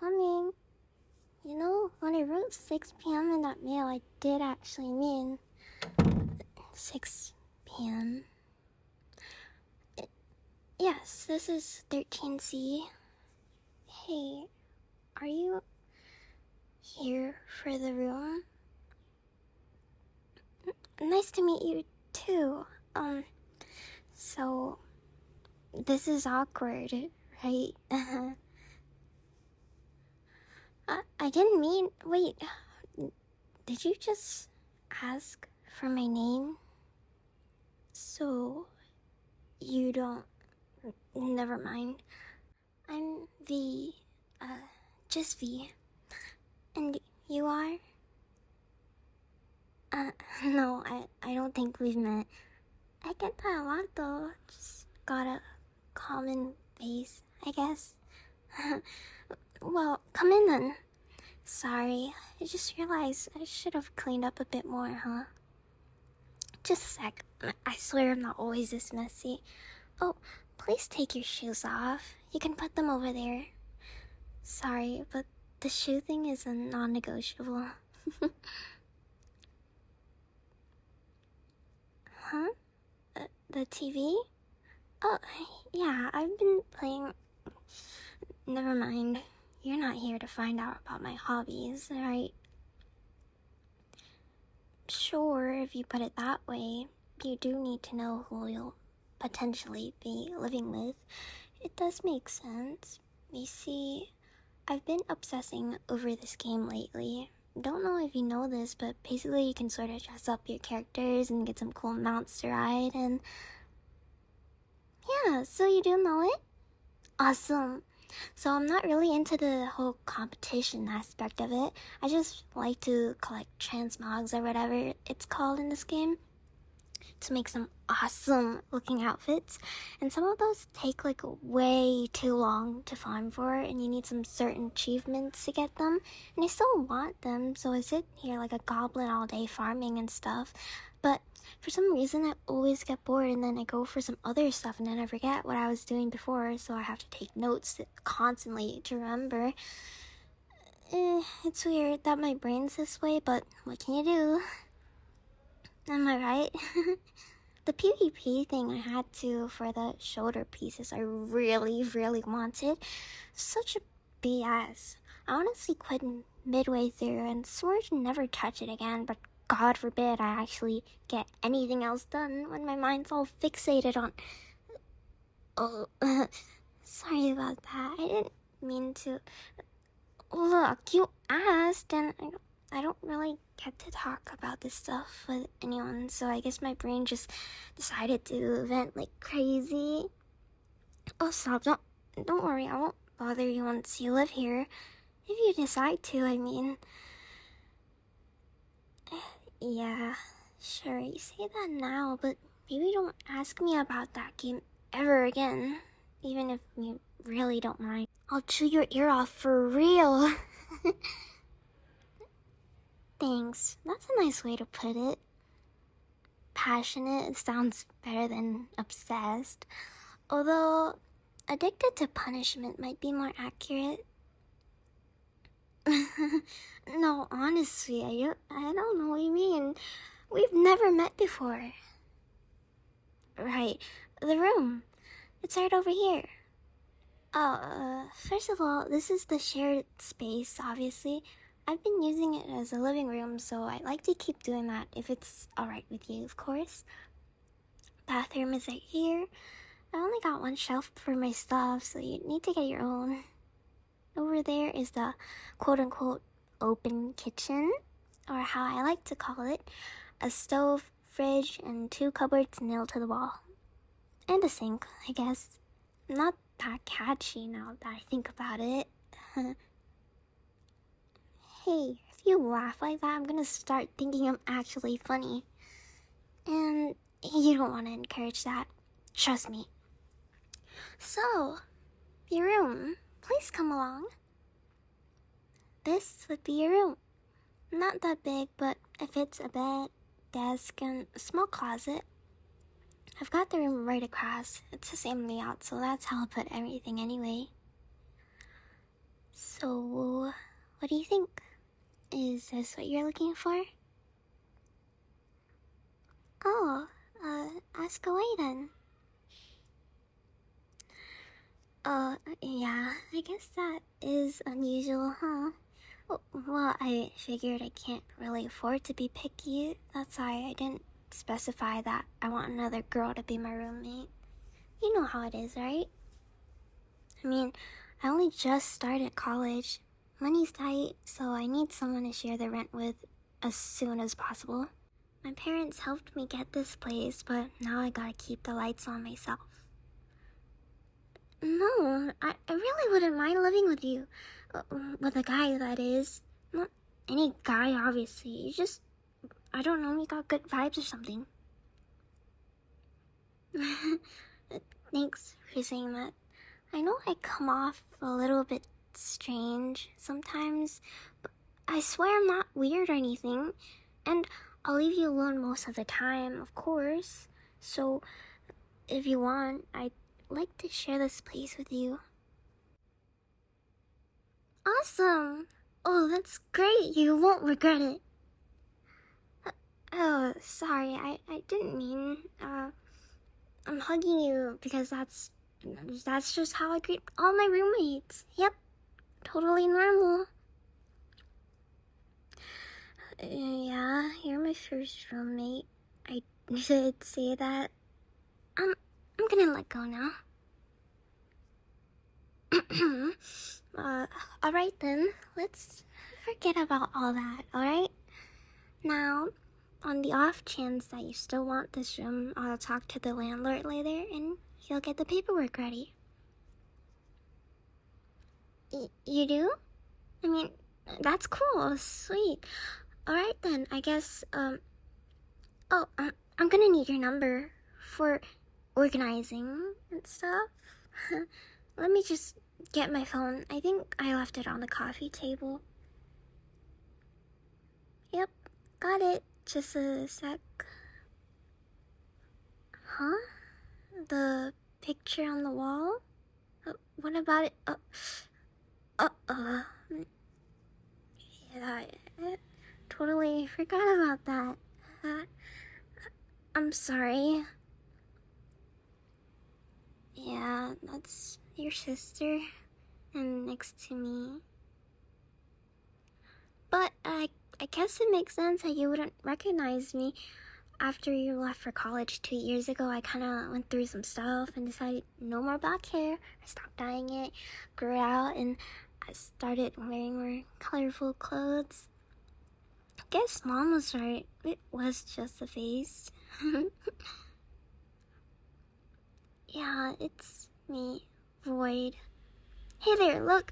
coming. You know, when I wrote 6 p.m. in that mail, I did actually mean 6 p.m. Yes, this is 13C. Hey, are you here for the room? Nice to meet you too. So this is awkward, right? I didn't mean. Wait, did you just ask for my name? So you don't. Never mind. I'm V. Just V. And you are? No, I don't think we've met. I get that a lot though. Just got a common face, I guess. Well, come in then. Sorry, I just realized I should have cleaned up a bit more, huh? Just a sec. I swear I'm not always this messy. Oh, please take your shoes off. You can put them over there. Sorry, but the shoe thing is a non-negotiable. Huh? The TV? Oh, yeah, I've been playing... Never mind. You're not here to find out about my hobbies, right? Sure, if you put it that way, you do need to know who you'll potentially be living with. It does make sense. You see, I've been obsessing over this game lately. Don't know if you know this, but basically you can sort of dress up your characters and get some cool mounts to ride, and... Yeah, so you do know it? Awesome. So I'm not really into the whole competition aspect of it. I just like to collect transmogs or whatever it's called in this game to make some awesome looking outfits, and some of those take like way too long to farm for, and you need some certain achievements to get them, and I still want them, so I sit here like a goblin all day farming and stuff. But for some reason I always get bored, and then I go for some other stuff, and then I forget what I was doing before, so I have to take notes constantly to remember. It's weird that my brain's this way, but what can you do? Am I right? The PvP thing I had to for the shoulder pieces I really wanted. Such a BS. I honestly quit midway through and swore to never touch it again, but God forbid I actually get anything else done when my mind's all fixated on... Oh, sorry about that. I didn't mean to... Look, you asked, and I don't really get to talk about this stuff with anyone, so I guess my brain just decided to vent like crazy. Oh, stop, don't worry, I won't bother you once you live here. If you decide to, I mean. Yeah, sure, you say that now, but maybe don't ask me about that game ever again, even if you really don't mind. I'll chew your ear off for real. Thanks. That's a nice way to put it. Passionate sounds better than obsessed. Although, addicted to punishment might be more accurate. No, honestly, I don't know what you mean. We've never met before. Right. The room. It's right over here. Oh, first of all, this is the shared space, obviously. I've been using it as a living room, so I'd like to keep doing that if it's alright with you, of course. Bathroom is right here. I only got one shelf for my stuff, so you need to get your own. Over there is the quote-unquote open kitchen, or how I like to call it, a stove, fridge, and 2 cupboards nailed to the wall. And a sink, I guess. Not that catchy now that I think about it. Hey, if you laugh like that, I'm gonna start thinking I'm actually funny. And you don't want to encourage that. Trust me. So, your room. Please come along. This would be your room. Not that big, but it fits a bed, desk, and a small closet. I've got the room right across. It's the same layout, so that's how I'll put everything anyway. So, what do you think? Is this what you're looking for? Oh, ask away then. Yeah, I guess that is unusual, huh? Well, I figured I can't really afford to be picky. That's why I didn't specify that I want another girl to be my roommate. You know how it is, right? I mean, I only just started college. Money's tight, so I need someone to share the rent with as soon as possible. My parents helped me get this place, but now I gotta keep the lights on myself. No, I really wouldn't mind living with you. With a guy, that is. Not any guy, obviously. You just, I don't know, you got good vibes or something. Thanks for saying that. I know I come off a little bit strange sometimes, but I swear I'm not weird or anything. And I'll leave you alone most of the time, of course. So, if you want, I'd like to share this place with you. Awesome! Oh, that's great. You won't regret it. Oh, sorry. I didn't mean. I'm hugging you because that's just how I greet all my roommates. Yep, totally normal. Yeah, you're my first roommate. I did say that. I'm gonna let go now. Alright then, let's forget about all that, alright? Now, on the off chance that you still want this room, I'll talk to the landlord later and he'll get the paperwork ready. You do? I mean, that's cool, sweet. Alright then, I guess, I'm gonna need your number for organizing and stuff. Let me just get my phone. I think I left it on the coffee table. Yep, got it. Just a sec. Huh? The picture on the wall? What about it? Yeah, I totally forgot about that. I'm sorry. Yeah, that's your sister, and next to me. But I guess it makes sense that you wouldn't recognize me. After you left for college 2 years ago, I kind of went through some stuff and decided no more black hair. I stopped dyeing it, grew out, and I started wearing more colorful clothes. I guess Mom was right. It was just a phase. Yeah, it's me, Void. Hey there, look,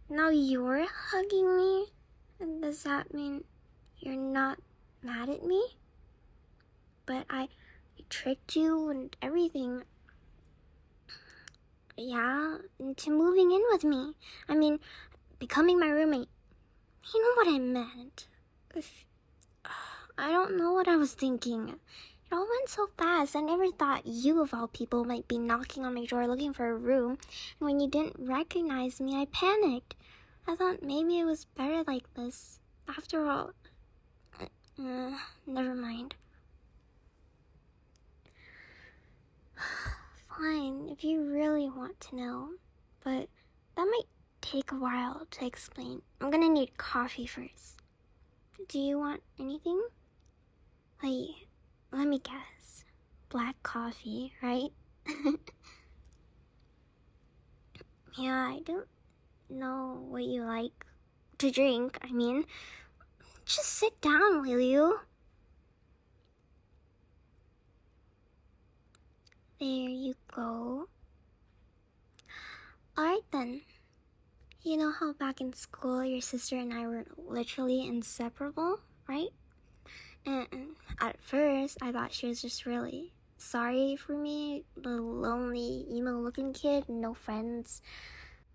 now you're hugging me? Does that mean you're not mad at me? But I tricked you and everything. Yeah, into moving in with me. I mean, becoming my roommate. You know what I meant. I don't know what I was thinking. It all went so fast. I never thought you, of all people, might be knocking on my door looking for a room. And when you didn't recognize me, I panicked. I thought maybe it was better like this. After all, never mind. Fine, if you really want to know. But that might take a while to explain. I'm gonna need coffee first. Do you want anything? Wait, let me guess. Black coffee, right? Yeah, I don't know what you like to drink. I mean, just sit down, will you? There you go. Alright then. You know how back in school your sister and I were literally inseparable, right? And at first I thought she was just really sorry for me, the lonely, emo-looking kid, no friends.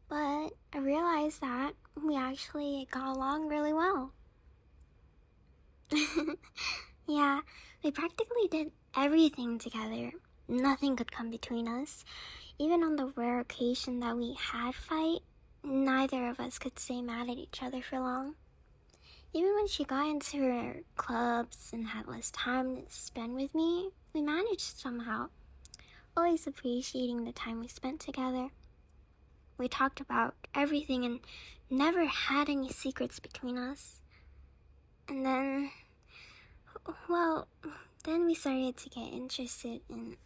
But I realized that we actually got along really well. Yeah, we practically did everything together. Nothing could come between us. even on the rare occasion that we had fight, neither of us could stay mad at each other for long. Even when she got into her clubs and had less time to spend with me, we managed somehow, always appreciating the time we spent together. We talked about everything and never had any secrets between us. And then, then we started to get interested in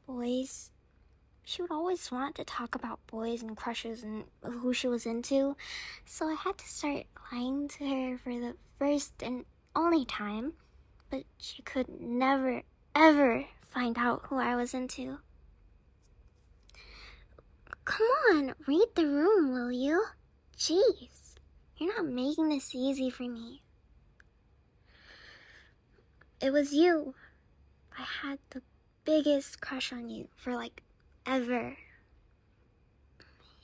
boys. She would always want to talk about boys and crushes and who she was into, so I had to start lying to her for the first and only time, but she could never, ever find out who I was into. Come on, read the room, will you? Jeez, you're not making this easy for me. It was you. I had the biggest crush on you for ever.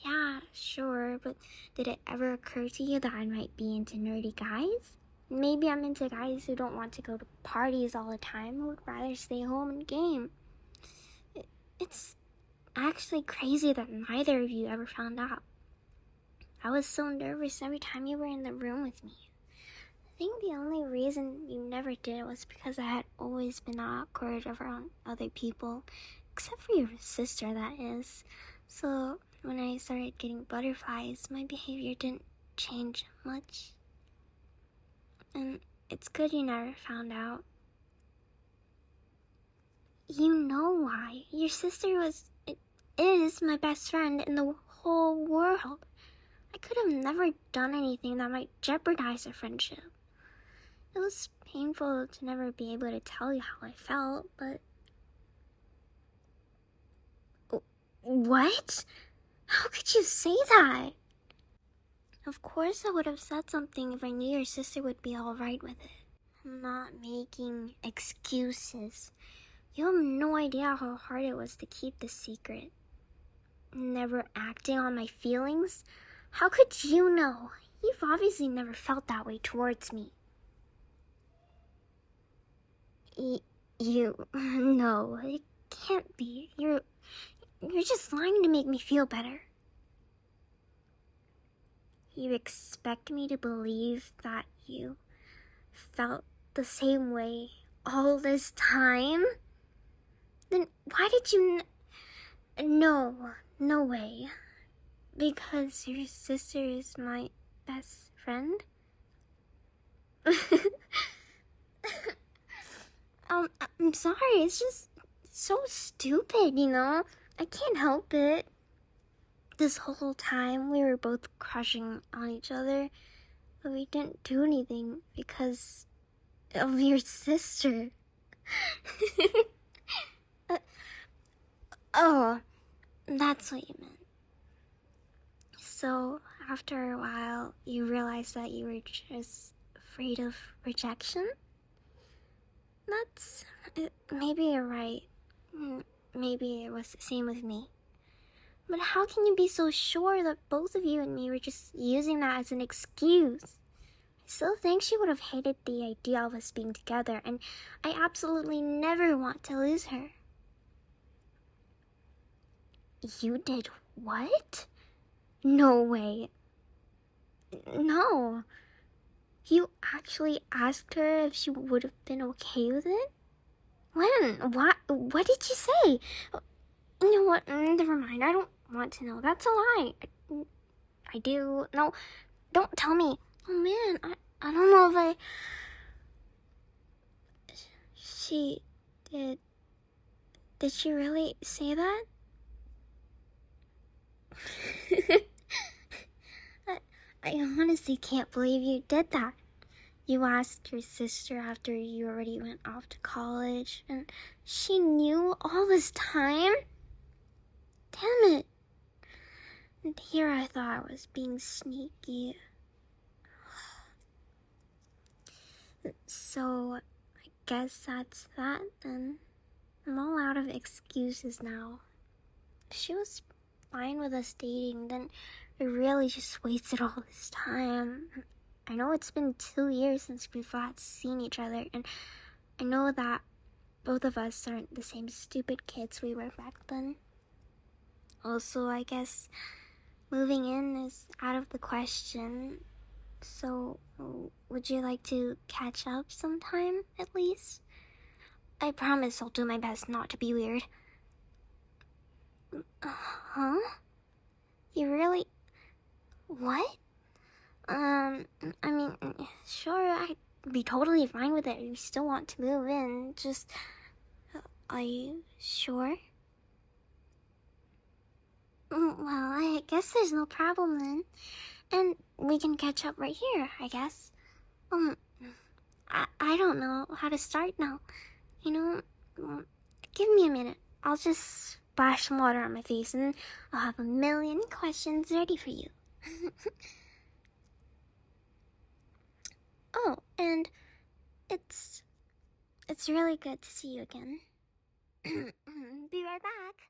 Yeah, sure, but did it ever occur to you that I might be into nerdy guys? Maybe I'm into guys who don't want to go to parties all the time, who would rather stay home and game. It's actually crazy that neither of you ever found out. I was so nervous every time you were in the room with me. I think the only reason you never did was because I had always been awkward around other people, except for your sister, that is. So when I started getting butterflies, my behavior didn't change much. And it's good you never found out. You know why. Your sister is my best friend in the whole world. I could have never done anything that might jeopardize our friendship. It was painful to never be able to tell you how I felt, but... What? How could you say that? Of course I would have said something if I knew your sister would be alright with it. I'm not making excuses. You have no idea how hard it was to keep this secret. Never acting on my feelings? How could you know? You've obviously never felt that way towards me. No, it can't be. You're just lying to make me feel better. You expect me to believe that you felt the same way all this time? Then why did you No way. Because your sister is my best friend? I'm sorry, it's just so stupid, you know? I can't help it. This whole time we were both crushing on each other, but we didn't do anything because of your sister. Oh, that's what you meant. So, after a while, you realized that you were just afraid of rejection? Maybe you're right. Maybe it was the same with me. But how can you be so sure that both of you and me were just using that as an excuse? I still think she would have hated the idea of us being together, and I absolutely never want to lose her. You did what? No way. No. You actually asked her if she would have been okay with it? When? What did you say? You know what? Never mind. I don't want to know. That's a lie. I do. No, don't tell me. Oh man, I don't know if I... She did... Did she really say that? I honestly can't believe you did that. You asked your sister after you already went off to college, and she knew all this time? Damn it. And here I thought I was being sneaky. So, I guess that's that then. I'm all out of excuses now. If she was fine with us dating, then we really just wasted all this time. I know it's been 2 years since we've last seen each other, and I know that both of us aren't the same stupid kids we were back then. Also, I guess moving in is out of the question. So, would you like to catch up sometime, at least? I promise I'll do my best not to be weird. Huh? You really... What? I mean, sure, I'd be totally fine with it if you still want to move in. Just... Are you sure? Well, I guess there's no problem then. And we can catch up right here, I guess. I don't know how to start now. You know, give me a minute. I'll just splash some water on my face and I'll have a million questions ready for you. Oh, and it's really good to see you again. Be right back.